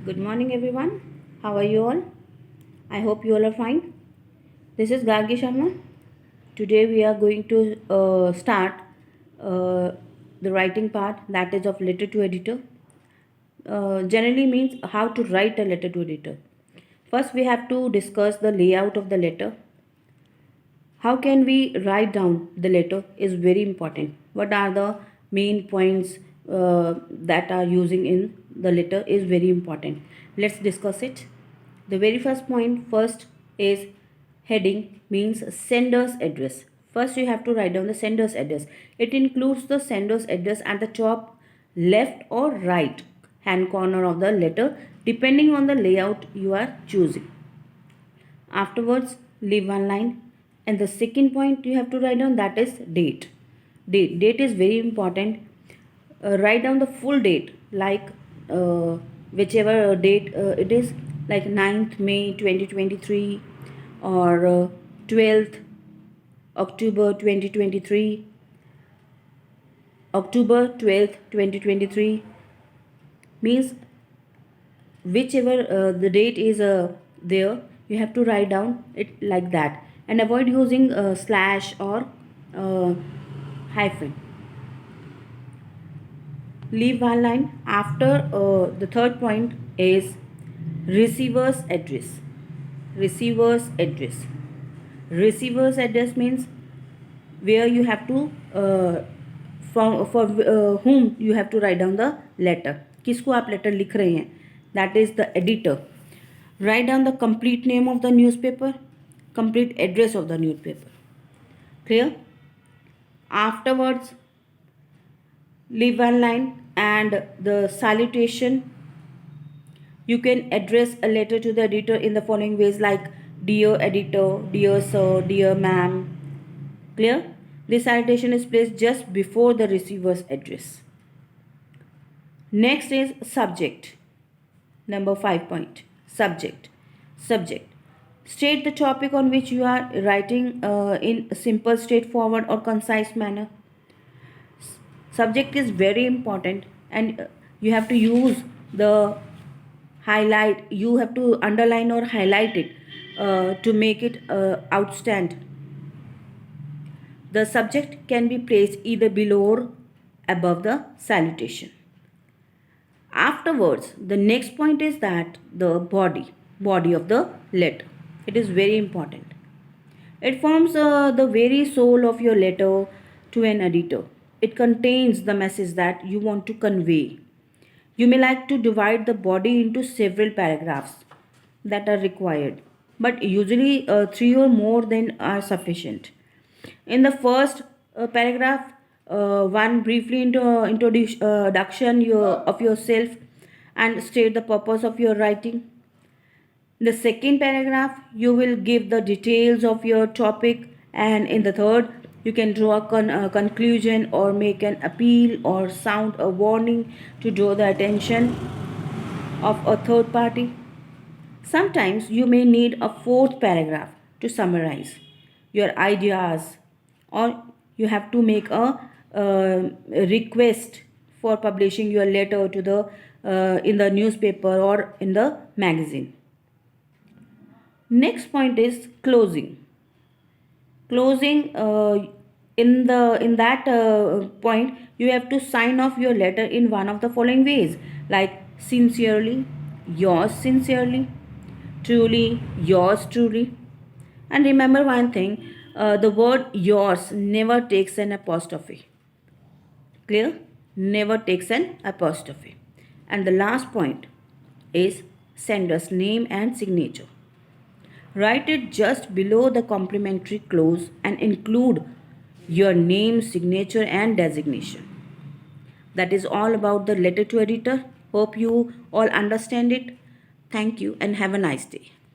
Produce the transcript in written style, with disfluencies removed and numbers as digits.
Good morning, everyone. How are you all? I hope you all are fine. This is Gargi Sharma. Today we are going to start uh, the writing part, that is of letter to editor. Generally means how to write a letter to editor. First, we have to discuss the layout of the letter. How can we write down the letter is very important. What are the main points that are using in the letter is very important. Let's discuss it. The very first point first is heading, means sender's address. First you have to write down the sender's address. It includes the sender's address at the top left or right hand corner of the letter depending on the layout you are choosing. Afterwards, leave one line, and the second point you have to write down, that is date. Date is very important. Write down the full date, like whichever date it is, like 9th May 2023 or 12th October 2023, October 12th 2023, means whichever the date is there, you have to write down it like that, and avoid using slash or hyphen. Leave one line. After the third point is receiver's address. Receiver's address. Receiver's address means where you have to for whom you have to write down the letter. किसको आप letter लिख रहे हैं, that is the editor. Write down the complete name of the newspaper, complete address of the newspaper. Clear? Afterwards, leave one line and the salutation. You can address a letter to the editor in the following ways, like dear editor, dear sir, dear ma'am. Clear? This salutation is placed just before the receiver's address. Next is subject. Number 5 point. Subject. Subject. State the topic on which you are writing in a simple, straightforward or concise manner. Subject is very important, and you have to use the highlight. You have to underline or highlight it to make it outstand. The subject can be placed either below or above the salutation. Afterwards, the next point is that the body of the letter. It is very important. It forms the very soul of your letter to an editor. It contains the message that you want to convey. You may like to divide the body into several paragraphs that are required, but usually 3 or more than are sufficient. In the first paragraph, one briefly introduction of yourself and state the purpose of your writing. In the second paragraph, you will give the details of your topic, and in the third, you can draw a conclusion or make an appeal or sound a warning to draw the attention of a third party. Sometimes you may need a fourth paragraph to summarize your ideas, or you have to make a request for publishing your letter to the in the newspaper or in the magazine. Next point is closing. Closing in that point, you have to sign off your letter in one of the following ways, like sincerely, yours sincerely, truly, yours truly. And remember one thing, the word yours never takes an apostrophe. Clear? Never takes an apostrophe. And the last point is sender's name and signature. Write it just below the complimentary clause and include your name, signature and designation. That is all about the letter to editor. Hope you all understand it. Thank you and have a nice day.